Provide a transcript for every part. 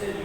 चलिए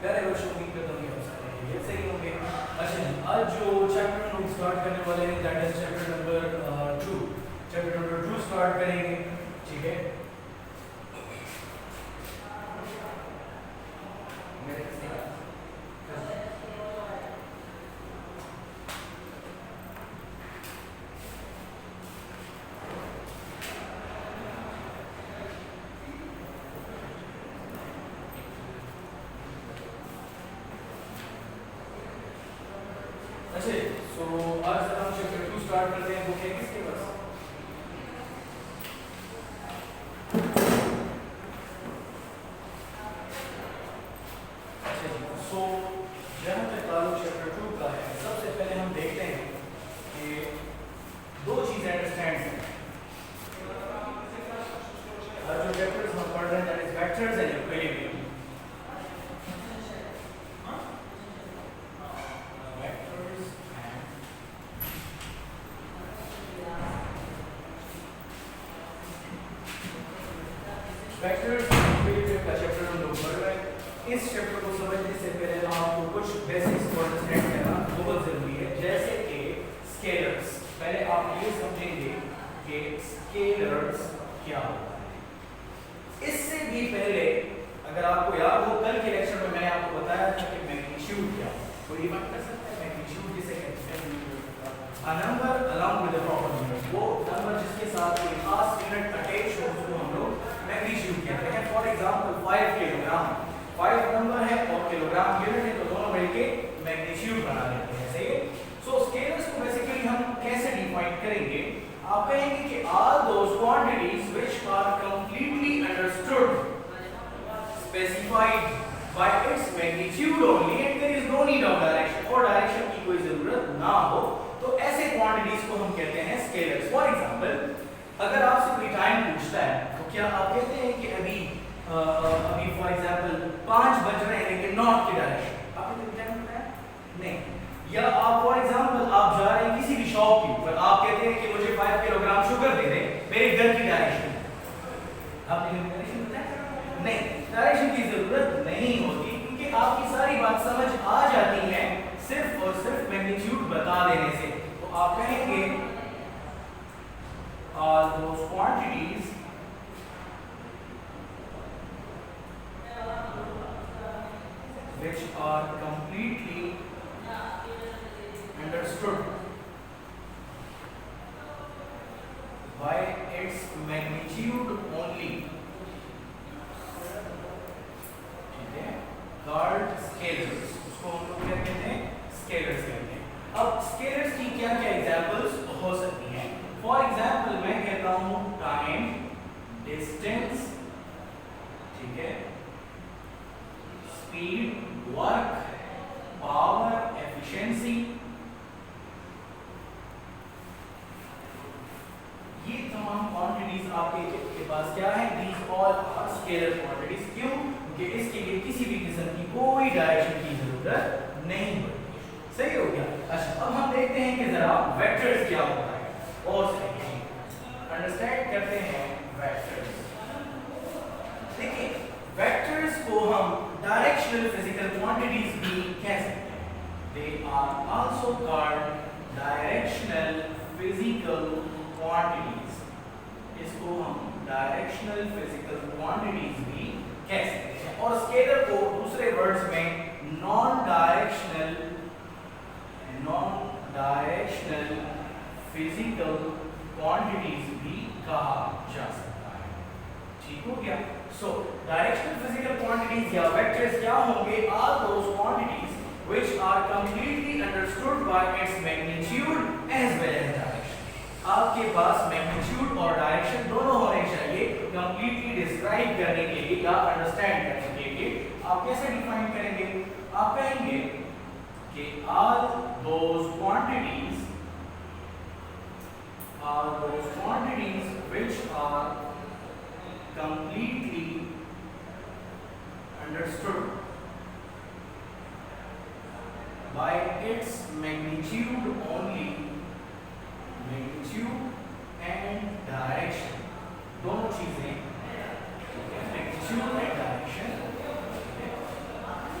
प्यारे बच्चों उम्मीद करता हूँ कि आप सब खैरियत से ही होंगे। अच्छा जी, आज जो चैप्टर हम स्टार्ट करने वाले हैं that is chapter number 2। Chapter number 2 start करेंगे, ठीक है। अच्छा सो आज जब हम चैप्टर 2 स्टार्ट करते हैं, बुक है किसके पास? अच्छा जी, सो जहाँ तक ताल्लुक चैप्टर 2 का है, सबसे पहले हम देखते हैं कि दो चीज़ें अंडरस्टैंड हैं। आज जो चैप्टर्स हम पढ़ रहे हैं that is vectors and equilibrium. Vectors equilibrium का चैप्टर हम लोग पढ़ रहे हैं। इस चैप्टर को समझने से पहले आपको कुछ बेसिक्स को अंडरस्टैंड करना बहुत जरूरी है, जैसे कि स्केलर्स। पहले आप ये समझेंगे कि स्केलर्स क्या होता है। इससे भी पहले अगर आपको याद हो, कल के लेक्चर में मैंने आपको बताया था कि मैग्नीट्यूड क्या है। कोई डिफाइन कर सकता है मैग्नीट्यूड किसे कहते हैं? A number along with the proper number, वो नंबर जिसके साथ कोई खास यूनिट अटैच हो उसको हम लोग मैग्नीट्यूड कहते हैं। फॉर एग्जांपल 5 किलोग्राम 5 नंबर है और किलोग्राम यूनिट है, तो दोनों मिलके मैग्नीट्यूड बना देते हैं, सही है। सो स्केलर्स को बेसिकली हम कैसे डिफाइन करेंगे? आप कहेंगे कि all those quantities which are completely understood specified by its magnitude only and there is no need of direction, और डायरेक्शन की कोई जरूरत ना हो, तो ऐसे क्वांटिटीज को हम कहते हैं स्केलर्स। फॉर एग्जांपल अगर आपसे कोई टाइम पूछता है तो क्या आप कहते हैं कि अभी फॉर एग्जांपल 5 बज रहे हैं लेकिन नॉर्थ की डायरेक्शन, आपने कोई टाइम बताया? नहीं। या आप फॉर एग्जांपल आप जा रहे हैं किसी भी शॉप के ऊपर, आप कहते हैं कि मुझे 5 किलोग्राम शुगर दे दें मेरे घर की डायरेक्शन, आपने कोई डायरेक्शन बताया? नहीं, डायरेक्शन की जरूरत नहीं होती क्योंकि आपकी सारी बात समझ आ जाती है सिर्फ और सिर्फ मैग्नीट्यूड बता देने से। तो आप कहेंगे all those quantities which are completely understood by its magnitude only, ठीक है, called scalars। उसको हम लोग क्या कहते हैं? स्केलर्स कहते हैं। अब स्केलर्स की क्या क्या एग्जांपल्स हो सकती हैं? फॉर एग्जांपल मैं कहता हूं टाइम, डिस्टेंस, ठीक है, स्पीड, वर्क, पावर, एफिशिएंसी, ये तमाम क्वांटिटीज आपके पास क्या है? These all are scalar quantities. क्यों? क्योंकि इसके लिए किसी भी किस्म की कोई डायरेक्शन की जरूरत नहीं होती। सही हो गया। अच्छा, अब हम देखते हैं कि जरा वेक्टर्स क्या होता है और अंडरस्टैंड करते हैं वेक्टर्स। देखिए, वेक्टर्स को हम डायरेक्शनल फिजिकल क्वांटिटीज भी कह सकते हैं। They are also called directional physical quantities. इसको हम डायरेक्शनल फिजिकल क्वांटिटीज भी कह सकते हैं। और स्केलर को दूसरे वर्ड्स में नॉन डायरेक्शनल फिजिकल क्वांटिटीज भी कहा जा सकता है। ठीक हो गया। सो डायरेक्शनल फिजिकल क्वांटिटीज या वेक्टर्स क्या होंगे? Are those quantities which are completely understood by its magnitude as well as direction. आपके पास मैग्नीट्यूड और डायरेक्शन दोनों होने चाहिए कंप्लीटली डिस्क्राइब करने के लिए या अंडरस्टैंड करने के लिए। आप कैसे डिफाइन करेंगे? आप कहेंगे कि all those quantities which are completely understood by its magnitude only, magnitude and direction, दोनों चीजें, magnitude and direction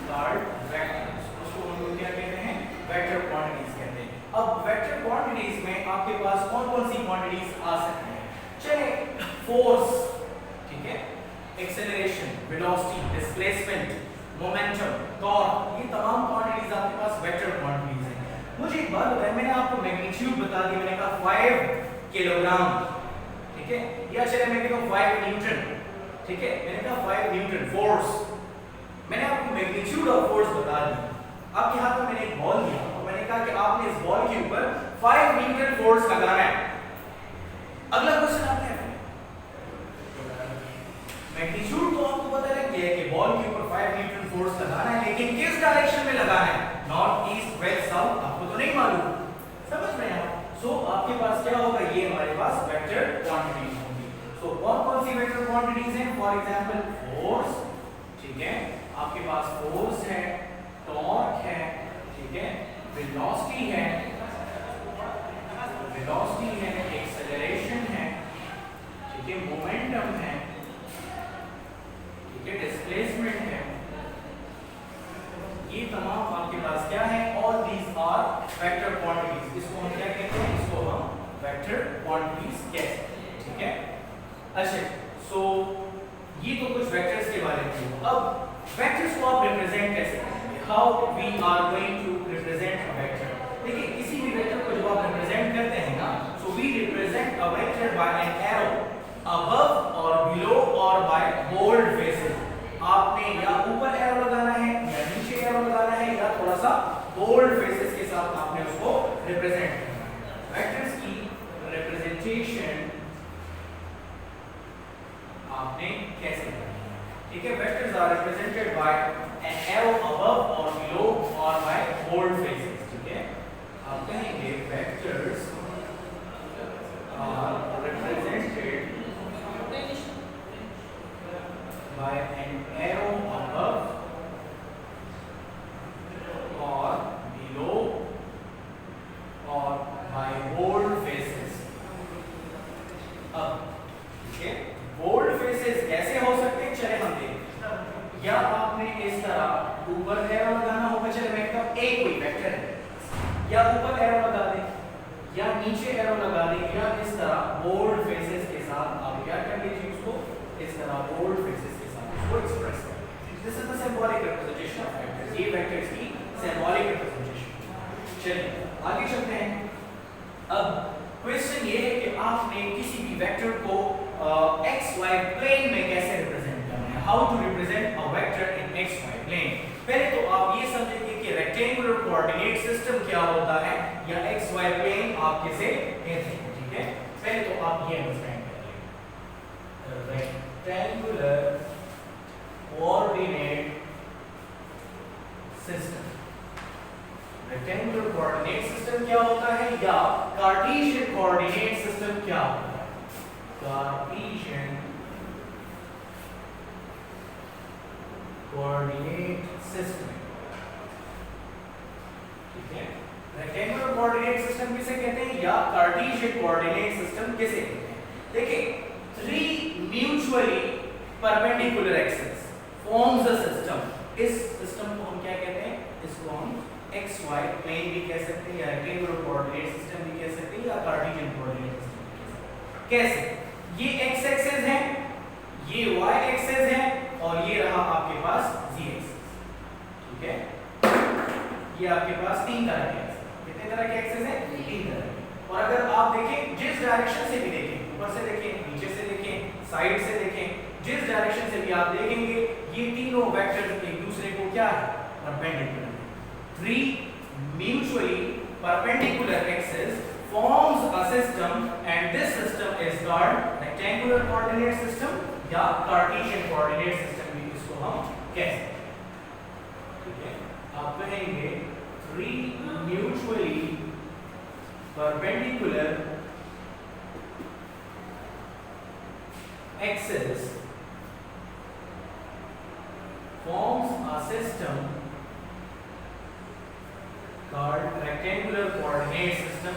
card vectors, उसको हम लोग क्या कहते हैं, वेक्टर क्वांटिटीज कहते हैं। अब वेक्टर क्वांटिटीज में आपके पास कौन कौन सी क्वांटिटीज आ सकती हैं? चलिए फोर्स, ठीक है, acceleration, velocity, displacement, momentum, torque, ये तमाम क्वांटिटीज आपके पास वेक्टर क्वांटिटीज हैं। मुझे एक बात बताएं, मैंने आपको मैग्नीट्यूड बता दी, मैंने कहा 5 किलोग्राम, ठीक है, या चलिए मैं कहता हूं 5 न्यूटन, ठीक है, मैंने कहा 5 न्यूटन फोर्स, मैंने आपको मैग्नीट्यूड ऑफ फोर्स बता दी। आपके हाथ में मैंने एक बॉल दिया और मैंने कहा कि आपने इस बॉल के ऊपर 5 न्यूटन फोर्स लगाना है। अगला क्वेश्चन आता है, मैग्नीट्यूड तो आपको पता लग गया है कि बॉल के ऊपर 5 न्यूटन फोर्स लगाना है, लेकिन किस डायरेक्शन में लगाना है, नॉर्थ, ईस्ट, वेस्ट, साउथ, आपको तो नहीं मालूम, समझ रहे हैं आप? सो आपके पास क्या होगा, ये हमारे पास वेक्टर क्वांटिटीज होंगी। सो कौन-कौन सी वेक्टर क्वांटिटीज हैं? फॉर एग्जांपल फोर्स, ठीक है, आपके पास फोर्स है, टॉर्क है, ठीक है, वेलोसिटी है, एक्सेलरेशन है, ठीक है, मोमेंटम है, ठीक है, डिस्प्लेसमेंट है, ये तमाम आपके पास क्या है, all these are vector quantities. इसको हम क्या कहते हैं, इसको हम वेक्टर क्वांटिटीज कहते हैं, ठीक है। अच्छा, सो ये तो कुछ वेक्टर्स के बारे में थे। अब वेक्टर्स को आप रिप्रेजेंट कैसे करेंगे, how we are going to represent a vector. देखिए किसी भी वेक्टर को जब आप रिप्रेजेंट करते हैं ना, so we represent a vector by an arrow above or below or by bold faces. आपने या ऊपर एरो लगाना है या नीचे एरो लगाना है या थोड़ा सा बोल्ड फेसेस के साथ आपने उसको रिप्रेजेंट करना है। वेक्टर्स की रिप्रेजेंटेशन आपने कैसे करनी है, ठीक है। Vectors are represented by an arrow above or below or by bold faces, ठीक है। आप कहेंगे vectors are represented by an arrow above or below or by bold faces। अब ठीक है, बोल्ड फेसेस कैसे हो सकते हैं, चले हम देखें। या आपने इस तरह ऊपर एरो लगाना होगा, चले मैं कहता हूं एक कोई वेक्टर है, या ऊपर एरो लगा दें या नीचे एरो लगा दें, या इस तरह बोल्ड फेसेस के साथ आप क्या कर लीजिए, उसको इस तरह बोल्ड फेसेस को एक्सप्रेस करें। This is the symbolic representation of vectors, ये वेक्टर्स की सिंबॉलिक रिप्रेजेंटेशन। चलिए आगे चलते हैं। अब क्वेश्चन ये है कि आपने किसी भी वेक्टर को एक्स वाई प्लेन में कैसे रिप्रेजेंट करना है, how to represent a vector in x y plane. पहले तो आप ये समझेंगे कि रेक्टेंगुलर कोऑर्डिनेट सिस्टम क्या होता है, या एक्स वाई प्लेन आप किसे कहते हैं, ठीक है। पहले तो आप ये अंडरस्टैंड करिए, rectangular coordinate system. Rectangular coordinate system क्या होता है, या कार्टेशियन कोऑर्डिनेट सिस्टम क्या होता है, कार्टेशियन कोऑर्डिनेट सिस्टम, ठीक है। रेक्टेंगुलर कोऑर्डिनेट सिस्टम किसे कहते हैं, या कार्टेशियन कोऑर्डिनेट सिस्टम किसे कहते हैं। देखिए 3 mutually perpendicular axis forms a system। इस सिस्टम को हम क्या कहते हैं, इसको हम एक्स वाई प्लेन भी कह सकते हैं, या रेक्टेंगुलर कोऑर्डिनेट सिस्टम भी कह सकते हैं, या कार्टेशियन कोऑर्डिनेट सिस्टम भी कह सकते हैं। कैसे, ये एक्स एक्सिस है, ये वाई एक्सिस है, और ये रहा आपके पास जी एक्सिस, ठीक है। ये आपके पास 3 तरह के एक्सिस, कितने तरह के एक्सिस हैं, 3 तरह के। और अगर आप देखें जिस डायरेक्शन से भी देखें, ऊपर से देखें, नीचे से देखें, साइड से देखें, जिस डायरेक्शन से भी आप देखेंगे, ये तीनों वेक्टर्स एक दूसरे को क्या है, perpendicular. 3 mutually perpendicular axes forms a system, and this system is called rectangular coordinate system या Cartesian coordinate system भी इसको हम कह सकते हैं, ठीक है। आप कहेंगे 3 mutually perpendicular axes forms a system called rectangular coordinate system,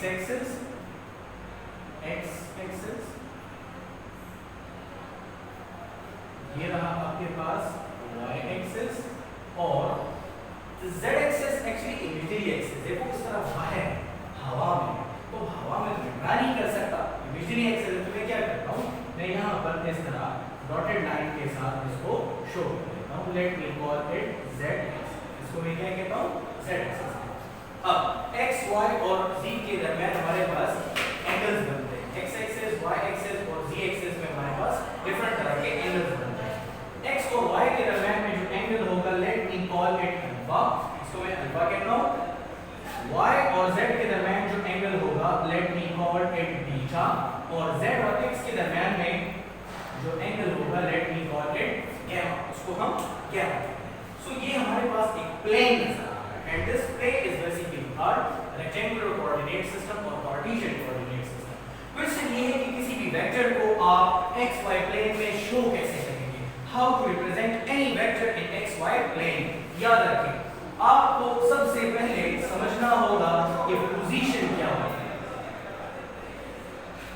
x axis, ये रहा आपके पास y एक्सिस, और z axis actually imaginary axis, देखो इस तरफ है हवा में, तो हवा में तो मैं नहीं कर सकता, इमेजिनरी एक्सिस तो मैं क्या करता हूँ, मैं यहाँ पर इस तरह डॉटेड लाइन के साथ इसको शो कर देता हूँ, let me call it z axis, इसको मैं क्या कहता हूँ, z एक्सिस। अब x, y और z के दरमियान हमारे पास एंगल्स बनते हैं, x एक्सिस, y एक्सिस और z एक्सिस में हमारे पास डिफरेंट तरह के एंगल्स बनते हैं। x और y के दरमियान में जो एंगल होगा, let me call it alpha, इसको मैं अल्फा कहता हूँ। y और z के दरमियान जो एंगल होगा, let me call it beta, और z और x के दरमियान में जो एंगल होगा, let me call it gamma, उसको हम गामा कहते हैं। सो ये हमारे पास एक प्लेन नजर आ रहा है, and this plane is basically our rectangular coordinate system or Cartesian coordinate system. Question ये है कि किसी भी वेक्टर को आप xy प्लेन में शो कैसे करेंगे, how to represent any vector in xy plane. याद रखें, आपको सबसे पहले समझना होगा कि पोजीशन क्या होता है।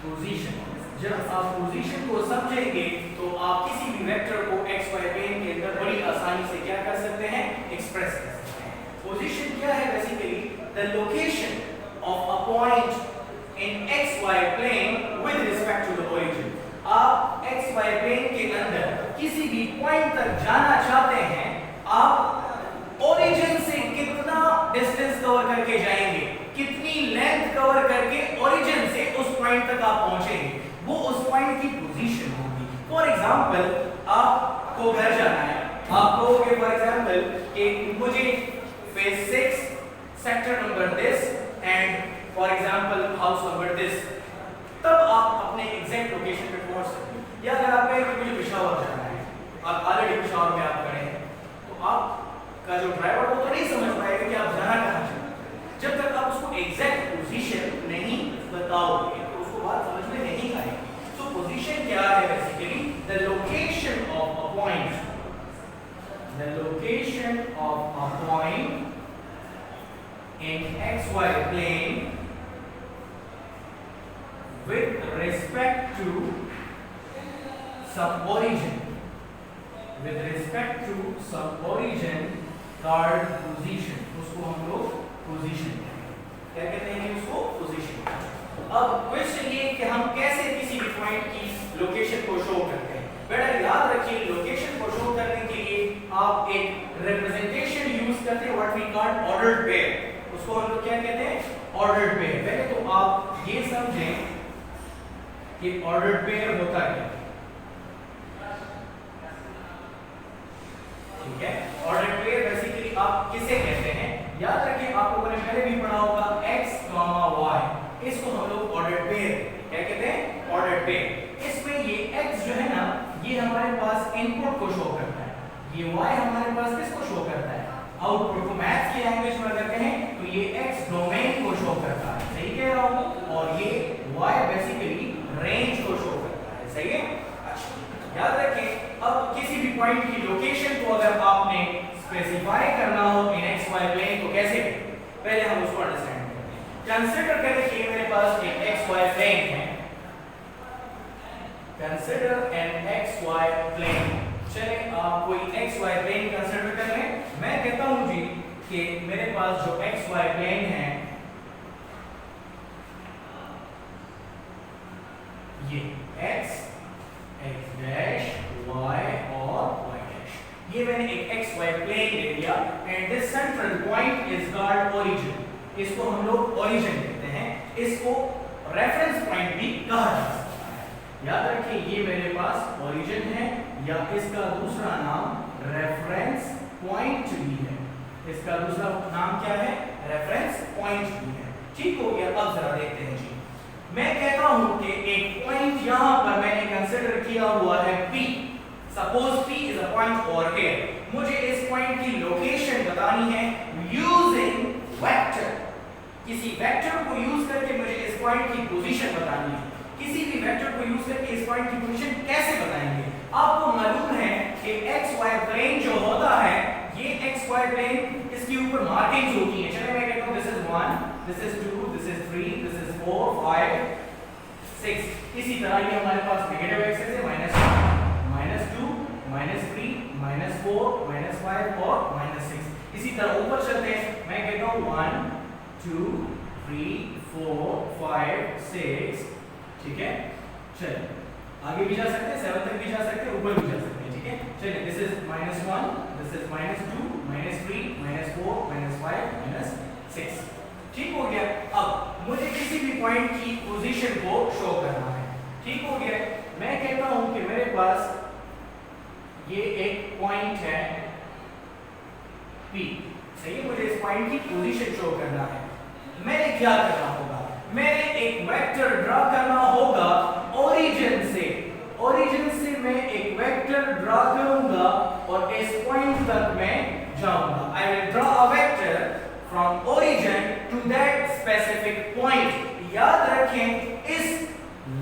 पोजीशन, जब आप पोजीशन को समझेंगे तो आप किसी भी वेक्टर को xy प्लेन के अंदर बड़ी आसानी से क्या कर सकते हैं, एक्सप्रेस कर सकते हैं। पोजीशन क्या है, basically the location of a point in xy plane with respect to the origin. आप xy प्लेन के अंदर किसी भी पॉइंट तक जाना चाहते हैं, आप ओरिजिन से कितना डिस्टेंस कवर करके जाएंगे, कितनी लेंथ कवर करके ओरिजिन से उस पॉइंट तक आप पहुंचेंगे, वो उस पॉइंट की पोजीशन होगी। फॉर एग्जांपल, आपको घर जाना है, आप कहोगे फॉर एग्जांपल कि मुझे phase 6 sector number this and for example house number this, तब आप अपने एग्जैक्ट लोकेशन पे पहुंच सकते हैं। या अगर आप कहें कि मुझे पेशावर जाना है, आप ऑलरेडी पेशावर में आप खड़े हैं, तो आपका जो ड्राइवर वो तो नहीं समझ पाएगा कि आप जाना कहां चाहते हैं। जब तक आप उसको एग्जैक्ट पोजीशन नहीं बताओगे तो उसको बात समझ में नहीं आएगी। सो पोजीशन क्या है, basically the location of a point, the location of a point in xy plane with respect to some origin, with respect to some origin called position, उसको हम लोग पोजीशन क्या कहते हैं, उसको पोजीशन। अब क्वेश्चन ये कि हम कैसे किसी भी पॉइंट की लोकेशन को शो करते हैं। बेटा याद रखिए, लोकेशन को शो करने के लिए आप एक रिप्रेजेंटेशन यूज करते हैं, what we call ordered pair, उसको हम लोग क्या कहते हैं, ऑर्डर्ड पेयर। पहले तो आप ये समझें कि ऑर्डर्ड पेयर होता क्या है, ठीक है। ऑर्डर्ड पेयर बेसिकली आप किसे कहते हैं, याद रखिए आप लोगों ने पहले भी पढ़ा होगा x, y, इसको हम लोग ऑर्डर्ड पेयर क्या कहते हैं, ऑर्डर्ड पेयर। इसमें ये x जो है ना, ये हमारे पास इनपुट को शो करता है, ये y हमारे पास किसको शो करता है, आउटपुट को। मैथ्स की लैंग्वेज में अगर कहें तो ये x डोमेन को शो करता है, सही कह रहा हूं, और ये y बेसिकली रेंज को शो करता है, सही है। अच्छा याद रखें, अब किसी भी पॉइंट की लोकेशन को अगर आपने स्पेसिफाई करना हो इन xy प्लेन तो कैसे, पहले हम उसको अंडरस्टैंड करते हैं। कंसीडर करें कि मेरे पास एक xy प्लेन है, कंसीडर एन xy प्लेन। चले आप कोई xy प्लेन कंसीडर कर लें। मैं कहता हूं जी कि मेरे पास जो xy प्लेन है, ये x, x डैश, y और y डैश, ये मैंने एक xy प्लेन ले लिया, and this central point is called origin. इसको हम लोग ओरिजिन कहते हैं, इसको रेफरेंस पॉइंट भी कहा जा सकता है। याद रखिए, ये मेरे पास ओरिजिन है, या इसका दूसरा नाम रेफरेंस पॉइंट भी है, इसका दूसरा नाम क्या है, रेफरेंस पॉइंट भी है। ठीक हो गया। अब जरा देखते हैं जी, मैं कहता हूं कि एक पॉइंट यहां पर मैंने कंसीडर किया हुआ है P, suppose P is a point over here, मुझे इस पॉइंट की लोकेशन बतानी है यूजिंग वेक्टर। किसी वेक्टर को यूज करके मुझे इस पॉइंट की पोजीशन बतानी है। किसी भी वेक्टर को यूज करके इस पॉइंट की पोजीशन कैसे बताएंगे, आपको मालूम है कि xy प्लेन जो होता है, ये xy प्लेन, इसके ऊपर मार्किंग्स होती हैं। चलिए मैं कहता हूं this is 1, this is 2, this is 3, this is 5 6। इसी तरह ये हमारे पास नेगेटिव एक्सेस है -2 -3 -4 -5 और -6। इसी तरह ऊपर चलते हैं, मैं कहता हूँ 1 2 3 4 5 6, ठीक है। चलिए आगे भी जा सकते हैं, 7 तक भी जा सकते हैं, ऊपर भी जा सकते हैं, ठीक है। चलिए दिस इज -1, दिस इज -2 -3 -4 -5 -6, ठीक हो गया। अब मुझे किसी भी पॉइंट की पोजीशन को शो करना है, ठीक हो गया। मैं कहता हूं कि मेरे पास ये एक पॉइंट है P, सही है। मुझे इस पॉइंट की पोजीशन शो करना है। मैंने क्या करना होगा, मैंने एक वेक्टर ड्रा करना होगा ओरिजिन से मैं एक वेक्टर ड्रा करूंगा और इस पॉइंट तक मैं जाऊंगा। I will draw a vector from origin to that specific point. याद रखें इस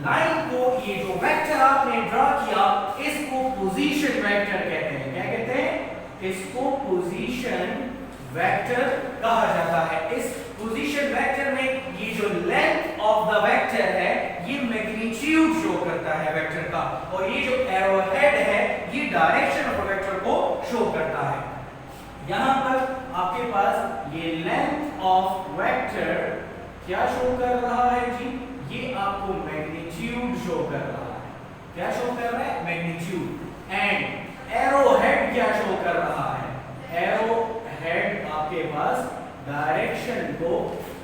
लाइन को, ये जो वेक्टर आपने ड्रा किया, इसको पोजीशन वेक्टर कहते हैं। क्या कहते हैं? इसको पोजीशन वेक्टर कहा जाता है। इस पोजीशन वेक्टर में ये जो लेंथ ऑफ द वेक्टर है ये मैग्नीट्यूड शो करता है वेक्टर का, और ये जो एरो हेड है ये डायरेक्शन ऑफ वेक्टर को शो करता है। यहां पर आपके पास ये लेंथ ऑफ वेक्टर क्या शो कर रहा है जी? ये आपको मैग्नीट्यूड शो कर रहा है। क्या शो कर रहा है? मैग्नीट्यूड। एंड एरो हेड क्या शो कर रहा है? एरो हेड आपके पास डायरेक्शन को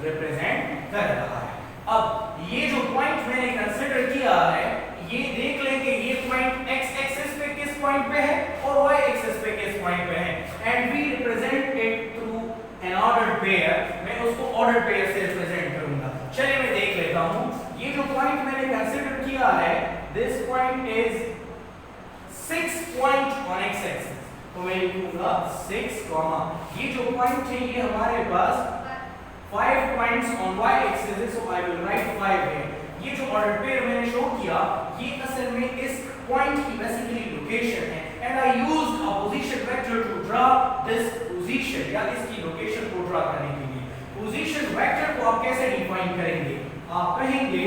रिप्रेजेंट कर रहा है। अब ये जो पॉइंट मैंने कंसीडर किया है, ये देख लें कि ये पॉइंट x एक्सिस पे किस पॉइंट पे है और y एक्सिस पे किस पॉइंट पे है, and we represent it through an ordered pair. मैं उसको ऑर्डर्ड पेयर से रिप्रेजेंट करूंगा। चलिए मैं देख लेता हूं। ये जो पॉइंट मैंने कंसीडर किया है, this point is 6 point on x axis, तो मैं लिखूंगा 6, ये जो पॉइंट है ये हमारे पास 5 पॉइंट्स ऑन y एक्सिस है, सो आई विल राइट 5 है। ये जो ऑर्डर पेयर मैंने शो किया, ये असल में इस पॉइंट की बेसिकली लोकेशन है, and I used a position vector to draw this position, या इसकी लोकेशन को ड्रा करने के लिए। पोजीशन वेक्टर को आप कैसे डिफाइन करेंगे? आप कहेंगे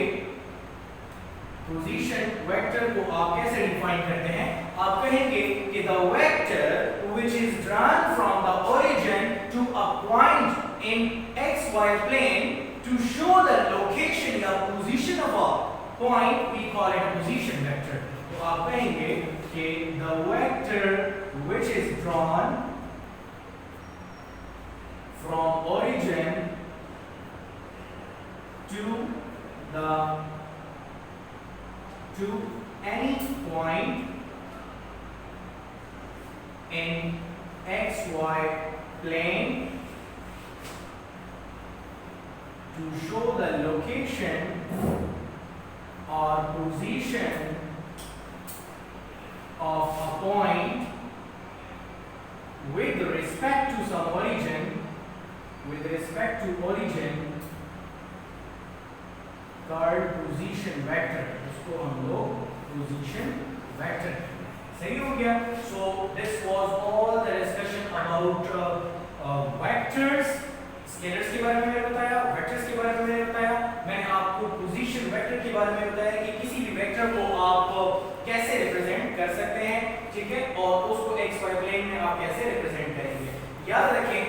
पोजीशन वेक्टर को आप कैसे डिफाइन करते हैं? आप कहेंगे कि the vector which is drawn from the origin to a point in xy plane to show the location या position of a point, we call it a position vector। तो आप कहेंगे कि the vector which is drawn from origin to any point in xy plane to show the location or position of a point with respect to some origin, called position vector। उसको हम लोग position vector, सही हो गया। So this was all the discussion about vectors। Scalars के बारे में मैंने बताया, वेक्टर्स के बारे में मैंने बताया, मैंने आपको पोजीशन वेक्टर के बारे में बताया कि किसी भी वेक्टर को आप कैसे रिप्रेजेंट कर सकते हैं, ठीक है, और उसको xy प्लेन में आप कैसे रिप्रेजेंट करेंगे। याद रखें,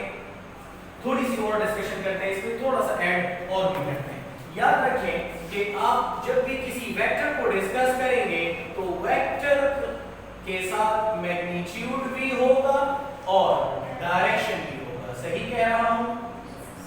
थोड़ी सी और डिस्कशन करते हैं, इसमें थोड़ा सा ऐड और भी करते हैं। याद रखें कि आप जब भी किसी वेक्टर को डिस्कस करेंगे तो वेक्टर के साथ मैग्नीट्यूड भी होगा और डायरेक्शन भी होगा। सही कह रहा हूं?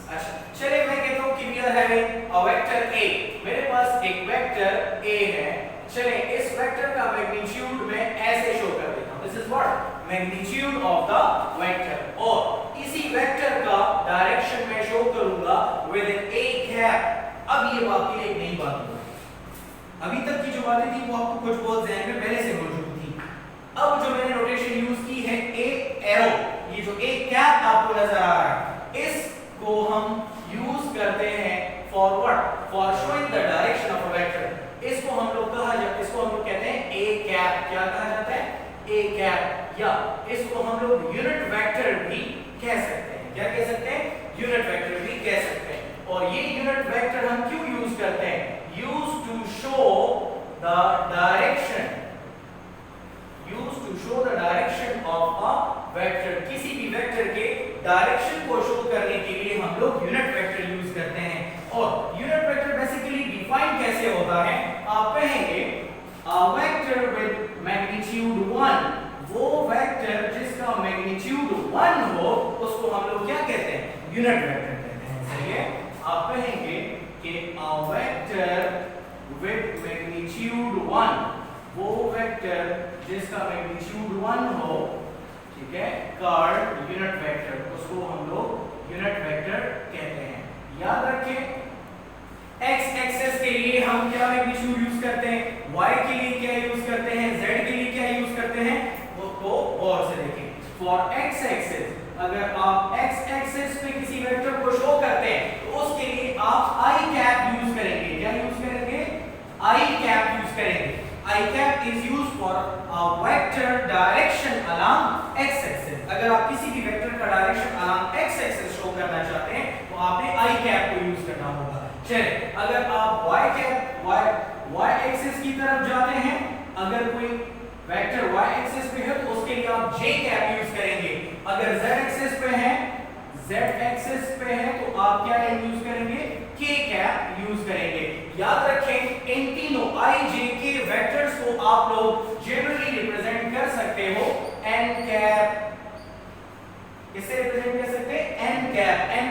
अच्छा, चलिए मैं कहता हूं कि we are having a vector a। मेरे पास एक वेक्टर a है। चलिए इस वेक्टर का मैग्नीट्यूड मैं ऐसे शो कर देता हूं। This is what? Magnitude of the vector, और इसी वेक्टर का डायरेक्शन मैं शो करूंगा विद एन a कैप। अब ये आपके लिए एक नई बात होगी। अभी तक की जो बातें थी वो आपको कुछ बहुत ज़हन में पहले से मौजूद थी। अब जो मैंने नोटेशन यूज की है a एरो, ये जो a कैप आपको नजर आ रहा है, इस को हम यूज करते हैं for what? For showing the direction of a vector. इसको हम लोग कहते हैं a कैप। क्या कहा जाता है? a कैप, या इसको हम लोग यूनिट वेक्टर भी कह सकते हैं। क्या कह सकते हैं? यूनिट वेक्टर भी कह सकते हैं। और ये यूनिट वेक्टर हम क्यों यूज करते हैं? the direction of a vector, किसी भी वेक्टर के डायरेक्शन को शो करने के लिए हम लोग यूनिट वेक्टर यूज करते हैं। और यूनिट वेक्टर बेसिकली डिफाइन कैसे होता है, आप कहेंगे a vector with magnitude 1, वो वेक्टर जिसका मैग्नीट्यूड 1 हो उसको हम लोग क्या कहते हैं, यूनिट वेक्टर कहते हैं। सही है, आप कहेंगे कि a vector with magnitude 1, वो वेक्टर जिसका मैग्नीट्यूड 1 हो, ठीक है, कॉल्ड यूनिट वेक्टर, उसको हम लोग यूनिट वेक्टर कहते हैं। याद रखें x एक्सिस के लिए हम क्या मैग्नीट्यूड यूज करते हैं, y के लिए क्या यूज करते हैं, z के लिए क्या यूज करते हैं, वो तो और से देखें। फॉर x एक्सिस, अगर आप x एक्सिस पे किसी वेक्टर को शो करते हैं तो उसके लिए आप i कैप यूज करेंगे। क्या यूज करेंगे, i कैप यूज करेंगे। i cap is used for a vector direction along x axis. अगर आप किसी भी वेक्टर का direction along x axis show करना चाहते हैं तो आपने i कैप को यूज करना होगा। चलिए, अगर आप y एक्सिस की तरफ जाते हैं, अगर कोई वेक्टर y एक्सिस पे है तो उसके लिए आप j कैप यूज करेंगे। अगर z एक्सिस पे है, तो आप क्या यूज करेंगे, k कैप यूज करेंगे। याद रखें इन तीनों i j k वेक्टर्स को आप लोग जनरली